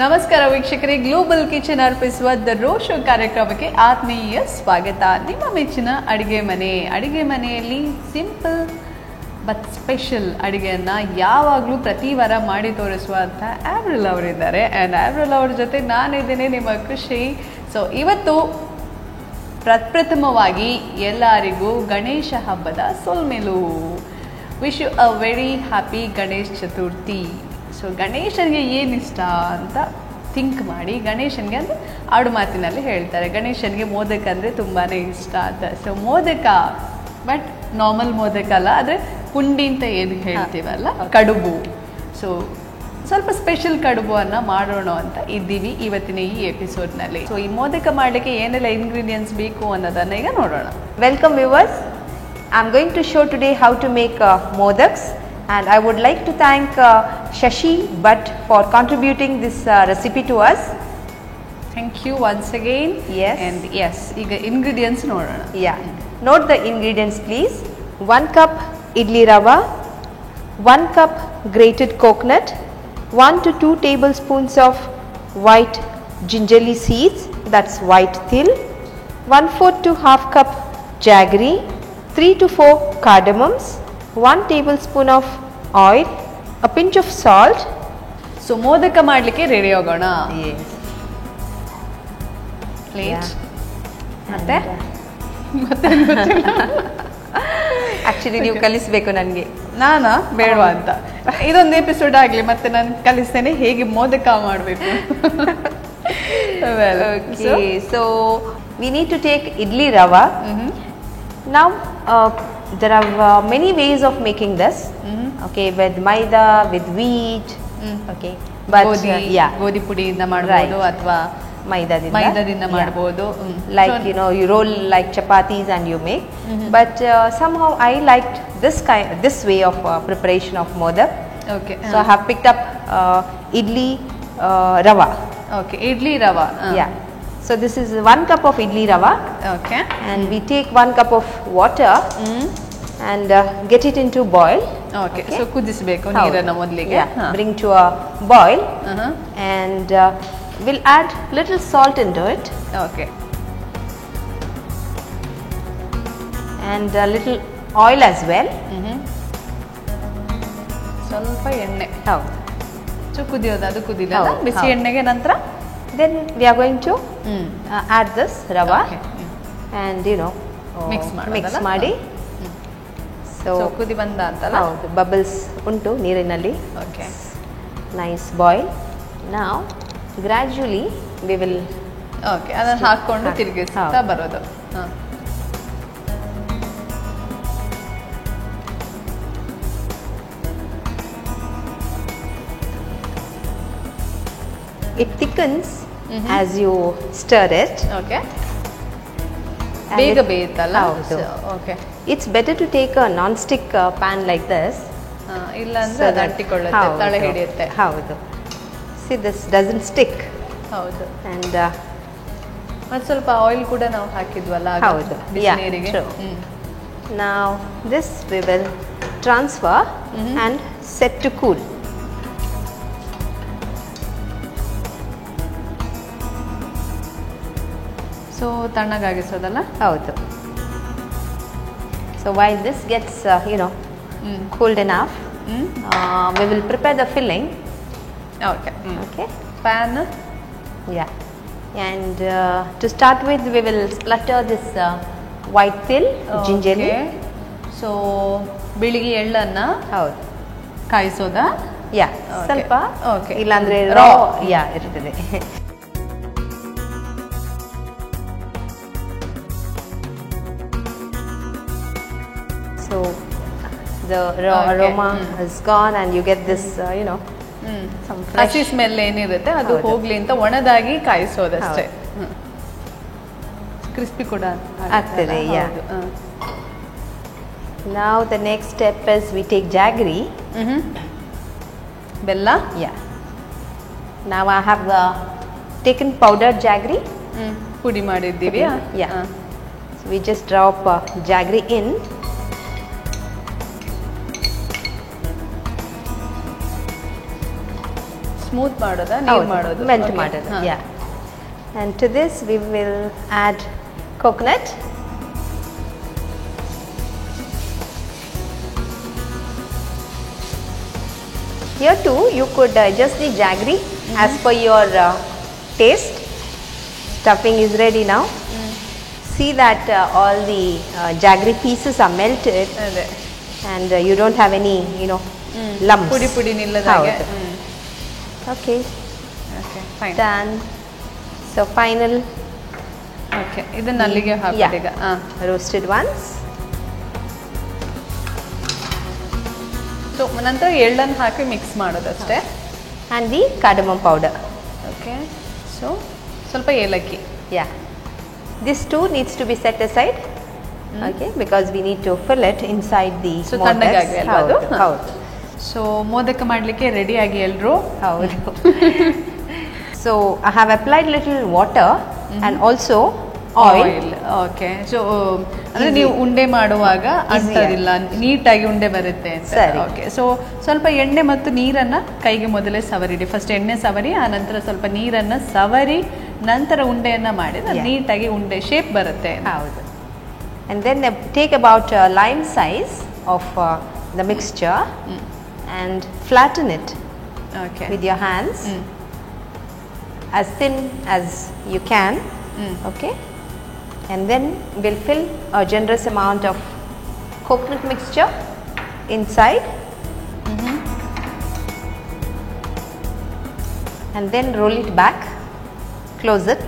ನಮಸ್ಕಾರ ವೀಕ್ಷಕರೇ, global kitchen ಅರ್ಪಿಸುವ ದ ರೋ ಶೋ ಕಾರ್ಯಕ್ರಮಕ್ಕೆ ಆತ್ಮೀಯ ಸ್ವಾಗತ. ನಿಮ್ಮ ಮೆಚ್ಚಿನ ಅಡಿಗೆ ಮನೆಯಲ್ಲಿ ಸಿಂಪಲ್ ಬಟ್ ಸ್ಪೆಷಲ್ ಅಡುಗೆಯನ್ನು ಯಾವಾಗಲೂ ಪ್ರತಿ ವಾರ ಮಾಡಿ ತೋರಿಸುವಂಥ ಆವ್ರಿಲ್ ಅವರಿದ್ದಾರೆ. ಆ್ಯಂಡ್ ಆವ್ರಿಲ್ ಅವ್ರ ಜೊತೆ ನಾನಿದ್ದೇನೆ, ನಿಮ್ಮ ಖುಷಿ. ಸೊ ಇವತ್ತು ಪ್ರಪ್ರಥಮವಾಗಿ ಎಲ್ಲರಿಗೂ ಗಣೇಶ ಹಬ್ಬದ ಸೋಲ್ಮೇಲು. Wish you a very happy Ganesh Chaturthi. So ಗಣೇಶನಿಗೆ ಏನು ಇಷ್ಟ ಅಂತ ಥಿಂಕ್ ಮಾಡಿ, ಗಣೇಶನಿಗೆ ಅಂದರೆ ಆಡು ಮಾತಿನಲ್ಲಿ ಹೇಳ್ತಾರೆ, ಗಣೇಶನಿಗೆ ಮೋದಕ ಅಂದರೆ ತುಂಬಾ ಇಷ್ಟ ಅಂತ. So modak, but normal modak ಅಲ್ಲ, ಆದರೆ ಪುಂಡಿ ಅಂತ ಏನು ಹೇಳ್ತೀವಲ್ಲ, ಕಡುಬು. ಸೊ ಸ್ವಲ್ಪ ಸ್ಪೆಷಲ್ ಕಡುಬನ್ನು ಮಾಡೋಣ ಅಂತ ಇದ್ದೀವಿ ಇವತ್ತಿನ ಈ ಎಪಿಸೋಡ್ನಲ್ಲಿ. ಸೊ ಈ ಮೋದಕ ಮಾಡಲಿಕ್ಕೆ ಏನೆಲ್ಲ ಇಂಗ್ರೀಡಿಯೆಂಟ್ಸ್ ಬೇಕು ಅನ್ನೋದನ್ನು ಈಗ ನೋಡೋಣ. Welcome viewers. I am going to show today how to make modaks, and I would like to thank Shashi Bhatt for contributing this recipe to us. Thank you once again. Yes. And yes, ಈಗ ingredients ನೋಡೋಣ. Yeah. Note the ingredients please. 1 cup idli rava, 1 cup grated coconut, 1 to 2 tablespoons of white gingerly seeds, that's white til, 1/4 to half cup jaggery, 3 to 4 cardamoms, 1 tablespoon of oil, a pinch of salt. So modak ಮಾಡಲಿಕ್ಕೆ ready ಹೋಗೋಣ. Yes. Plate ಮತ್ತೆ actually ನೀವು ಕಲಿಸಬೇಕು ನನಗೆ. ನಾನಾ ಬೇಡವಾ ಅಂತ. ಇದೊಂದು ಎಪಿಸೋಡ್ ಆಗಲಿ, ಮತ್ತೆ ನಾನು ಕಲಿಸ್ತೇನೆ ಹೇಗೆ ಮೋದಕ ಮಾಡಬೇಕು. Okay, so we need to take idli rava. Now there are many ways of making this. Okay, with maida, with wheat. Okay, but ಗೋಧಿ ಪುಡಿಯಿಂದ ಮಾಡಬಹುದು ಅಥವಾ ಮೈದಾದಿಂದ ಮಾಡಬಹುದು. Like you roll like chapatis and you make. But somehow I liked this way of preparation of modak. Okay. So I have picked up idli rava. Okay, idli rava. Yeah. So this is 1 cup of idli rava. Okay. And we take 1 cup of water and get it into boil. Okay. So ಕುದಿಸಬೇಕು ನೀರನ್ನು ಮೊದಲಿಗೆ. Bring to a boil. And we'll add little salt into it. Okay. And a little oil as well. ಸ್ವಲ್ಪ ಎಣ್ಣೆ. ಹೌದು. So ಕುದಿಯೋದು, ಅದು ಕುದಿಲ್ಲ, ಬಿಸಿ ಎಣ್ಣೆಗೆ ನಂತರ then we are going to add this rava. Okay. And mix ಮಾಡಿ. So ಕುದಿ ಬಂದ ಅಂತಲ್ಲ. ಹೌದು, ಬಬಲ್ಸ್ ಉಂಟು ನೀರಿನಲ್ಲಿ. Okay. Nice boil. Now gradually we will ಅದನ್ನು ಹಾಕೊಂಡು ತಿರುಗಿಸ್ತಾ ಬರೋದು. It thickens as you stir it. Okay. ಬೇಗ ಬೇಯುತ್ತಲ್ಲ. Okay. It's better to take a non-stick pan like this. ಇಲ್ಲ ಅಂದ್ರೆ ಅದು ಅಂಟಿಕೊಳ್ಳುತ್ತೆ, ತಳ ಹಿಡಿಯುತ್ತೆ. ಹೌದು. See, this doesn't stick. ಹೌದು. And ಮತ್ತೆ ಸ್ವಲ್ಪ ಆಯಿಲ್ ಕೂಡ ನಾವು ಹಾಕಿದ್ವಲ್ಲ ಹೌದು, ಬಿಸಿನೀರಿಗೆ. Now this we will transfer and set to cool. So ತಣ್ಣಗಾಗಿಸೋದಲ್ಲ. ಹೌದು. So while this gets cooled enough, we will prepare the filling. Okay. Okay. Pan. Yeah. And to start with, we will splatter this white til, gingerly. So ಬಿಳಿಗಿ ಎಳ್ಳನ್ನ ಹೌದು ಕಾಯಿಸೋದಾ? ಯಾ, ಸ್ವಲ್ಪ. Okay. ಇಲ್ಲಾಂದ್ರೆ ರಾ ಇರ್ತದೆ. So the aroma is gone and you get this some fresh ಹಸಿ smell ಏನಿರುತ್ತೆ ಅದು ಹೋಗ್ಲಿ ಅಂತ ಒಣದಾಗಿ ಕಾಯಿಸೋದಷ್ಟೇ. ಕ್ರಿಸ್ಪಿ ಕೂಡ ಆಗ್ತದೆ. Now the next step is we take jaggery. ಬೆಲ್ಲ. Yeah. Now I have taken powdered jaggery. ಪುಡಿ ಮಾಡಿದ್ದೀವಿ. Yeah. So we just drop jaggery in. Smooth ಮಾಡೋದಾ, ನೀರು ಮಾಡೋದು? ಮೆಲ್ಟ್ ಮಾಡೋದು. ಯಾ. And to this we will add coconut. Here too you could adjust the jaggery as per your taste. Stuffing is ready now. See that all the jaggery pieces are melted ಅದೇ and you don't have any, lumps. ಪುಡಿ ಪುಡಿ ನಿಲ್ಲದಾಗೆ. Okay, okay fine. done. So final. Okay, ಇದನ್ನ ಅಲ್ಲಿಗೆ ಹಾಕೋದು ಈಗ. Roasted ones. So ನಂತರ ಎಳ್ಳನ್ನು ಹಾಕಿ ಮಿಕ್ಸ್ ಮಾಡೋದಷ್ಟೇ. And the cardamom powder. Okay, so ಸ್ವಲ್ಪ ಏಲಕ್ಕಿ. Yeah. This too needs to be set aside. Okay, because we need to fill it inside the so modaks. ತಣ್ಣಗಾಗಿ ಅಲ್ವಾ ಅದು? ಹೌದು. ಸೊ ಮೋದಕ ಮಾಡಲಿಕ್ಕೆ ರೆಡಿ ಆಗಿ ಎಲ್ಲರೂ. ಹೌದು. So I have applied little water and also oil. Okay, so ಅಂದ್ರೆ ನೀವು ಉಂಡೆ ಮಾಡುವಾಗ ಅಂಟೋದಿಲ್ಲ, ನೀಟಾಗಿ ಉಂಡೆ ಬರುತ್ತೆ ಅಂತ. ಸರಿ. ಓಕೆ, ಸೊ ಸ್ವಲ್ಪ ಎಣ್ಣೆ ಮತ್ತು ನೀರನ್ನ ಕೈಗೆ ಮೊದಲೇ ಸವರಿಡಿ. ಫಸ್ಟ್ ಎಣ್ಣೆ ಸವರಿ, ಆ ನಂತರ ಸ್ವಲ್ಪ ನೀರನ್ನ ಸವರಿ, ನಂತರ ಉಂಡೆಯನ್ನ ಮಾಡಿದ್ರೆ ನೀಟಾಗಿ ಉಂಡೆ ಶೇಪ್ ಬರುತ್ತೆ. ಹೌದು. And then take about lime size of the mixture and flatten it okay, with your hands as thin as you can. Okay, and then we'll fill a generous amount of coconut mixture inside and then roll it back, close it.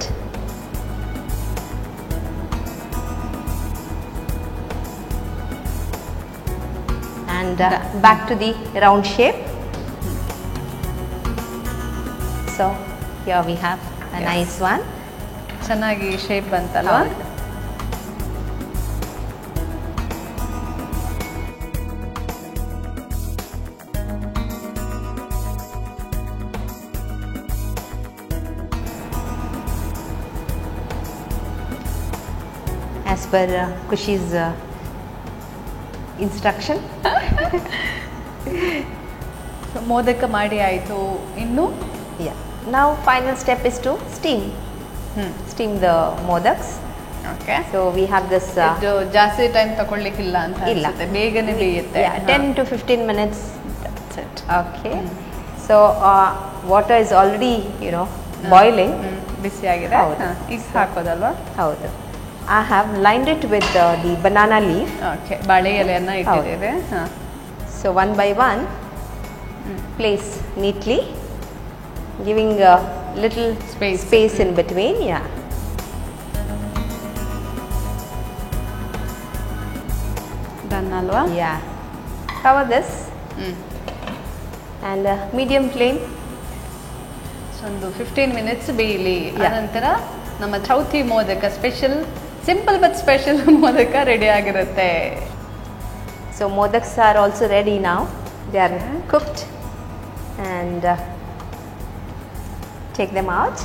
And back to the round shape. So here we have a nice one. ಚೆನ್ನಾಗಿ shape ಬಂತಲ್ವಾ? As per Kushi's instruction. Modak ಮಾಡಿ ಆಯಿತು. ಇನ್ನು Yeah. Now final step is to steam. Steam the modaks. Okay, So we have this. ಇದು ಜಾಸ್ತಿ time ತಗೊಳ್ಲಿಕ್ಕಿಲ್ಲ ಅಂತ ಇಲ್ಲ. ಅನ್ಸುತ್ತೆ, ಬೇಗನೆ ಬೇಯುತ್ತೆ. Yeah, 10 to 15 minutes. That's it. Okay. So water is already boiling. ಬಿಸಿ ಆಗಿದೆ. ಹೌದು. ಈಗ ಹಾಕೋದಲ್ವಾ? ಹೌದು. I have lined it with the banana leaf. Okay, ಬಾಳೆ ಎಲೆಯನ್ನ ಇಟ್ಟಿದ್ದೇವೆ. So one by one, place neatly, giving a little space in between. Yeah. Done ಅಲ್ವಾ? Yeah. Cover this and medium flame. ಒಂದು 15 minutes ಬೇಯಲಿ. ಆನಂತರ ನಮ್ಮ Chauthi modak special, simple but special modak ready ಆಗಿರುತ್ತೆ. So modaks are also ready now. They are cooked and take them out.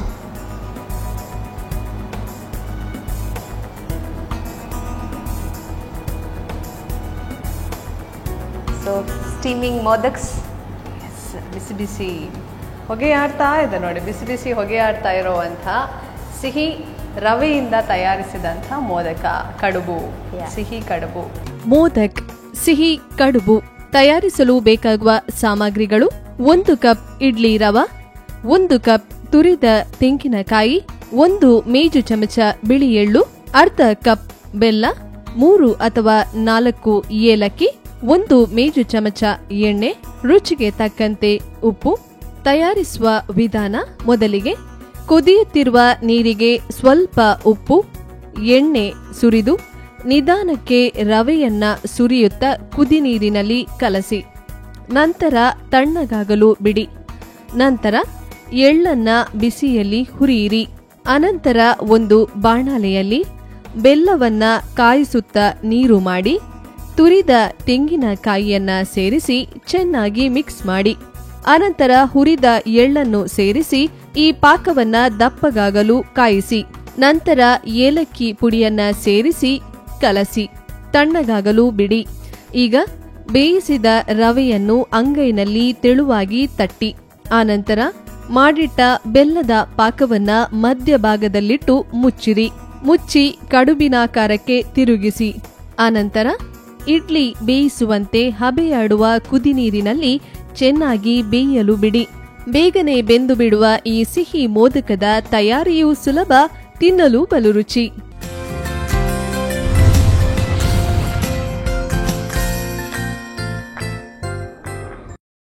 So steaming modaks. ಬಿಸಿ ಬಿಸಿ ಹೊಗೆ ಆಡ್ತಾ ಇದೆ ನೋಡಿ, ಬಿಸಿ ಬಿಸಿ ಹೊಗೆ ಆಡ್ತಾ ಇರುವಂಥ ಸಿಹಿ ರವೆಯಿಂದ ತಯಾರಿಸಿದಂಥ ಮೋದಕ ಕಡುಬು. ಸಿಹಿ ಕಡುಬು. ಮೋದಕ್ ಸಿಹಿ ಕಡುಬು ತಯಾರಿಸಲು ಬೇಕಾಗುವ ಸಾಮಗ್ರಿಗಳು: 1 ಕಪ್ ಇಡ್ಲಿ ರವೆ, 1 ಕಪ್ ತುರಿದ ತೆಂಗಿನಕಾಯಿ, 1 ಮೇಜು ಚಮಚ ಬಿಳಿ ಎಳ್ಳು, ಅರ್ಧ ಕಪ್ ಬೆಲ್ಲ, 3 ಅಥವಾ 4 ಏಲಕ್ಕಿ, 1 ಮೇಜು ಚಮಚ ಎಣ್ಣೆ, ರುಚಿಗೆ ತಕ್ಕಂತೆ ಉಪ್ಪು. ತಯಾರಿಸುವ ವಿಧಾನ: ಮೊದಲಿಗೆ ಕುದಿಯುತ್ತಿರುವ ನೀರಿಗೆ ಸ್ವಲ್ಪ ಉಪ್ಪು, ಎಣ್ಣೆ ಸುರಿದು ನಿಧಾನಕ್ಕೆ ರವೆಯನ್ನ ಸುರಿಯುತ್ತಾ ಕುದಿ ನೀರಿನಲ್ಲಿ ಕಲಸಿ ನಂತರ ತಣ್ಣಗಾಗಲು ಬಿಡಿ. ನಂತರ ಎಳ್ಳನ್ನ ಬಿಸಿಯಲ್ಲಿ ಹುರಿಯಿರಿ. ಅನಂತರ ಒಂದು ಬಾಣಲೆಯಲ್ಲಿ ಬೆಲ್ಲವನ್ನ ಕಾಯಿಸುತ್ತಾ ನೀರು ಮಾಡಿ ತುರಿದ ತೆಂಗಿನಕಾಯಿಯನ್ನ ಸೇರಿಸಿ ಚೆನ್ನಾಗಿ ಮಿಕ್ಸ್ ಮಾಡಿ. ಅನಂತರ ಹುರಿದ ಎಳ್ಳನ್ನು ಸೇರಿಸಿ ಈ ಪಾಕವನ್ನ ದಪ್ಪಗಾಗಲು ಕಾಯಿಸಿ. ನಂತರ ಏಲಕ್ಕಿ ಪುಡಿಯನ್ನ ಸೇರಿಸಿ ಕಲಸಿ ತಣ್ಣಗಾಗಲು ಬಿಡಿ. ಈಗ ಬೇಯಿಸಿದ ರವೆಯನ್ನು ಅಂಗೈನಲ್ಲಿ ತೆಳುವಾಗಿ ತಟ್ಟಿ. ಆನಂತರ ಮಾಡಿಟ್ಟ ಬೆಲ್ಲದ ಪಾಕವನ್ನ ಮಧ್ಯಭಾಗದಲ್ಲಿಟ್ಟು ಮುಚ್ಚಿರಿ. ಮುಚ್ಚಿ ಕಡುಬಿನಾಕಾರಕ್ಕೆ ತಿರುಗಿಸಿ. ಆನಂತರ ಇಡ್ಲಿ ಬೇಯಿಸುವಂತೆ ಹಬೆಯಾಡುವ ಕುದಿ ನೀರಿನಲ್ಲಿ ಚೆನ್ನಾಗಿ ಬೇಯಲು ಬಿಡಿ. ಬೇಗನೆ ಬೆಂದು ಬಿಡುವ ಈ ಸಿಹಿ ಮೋದಕದ ತಯಾರಿಯೂ ಸುಲಭ, ತಿನ್ನಲು ಬಲು ರುಚಿ.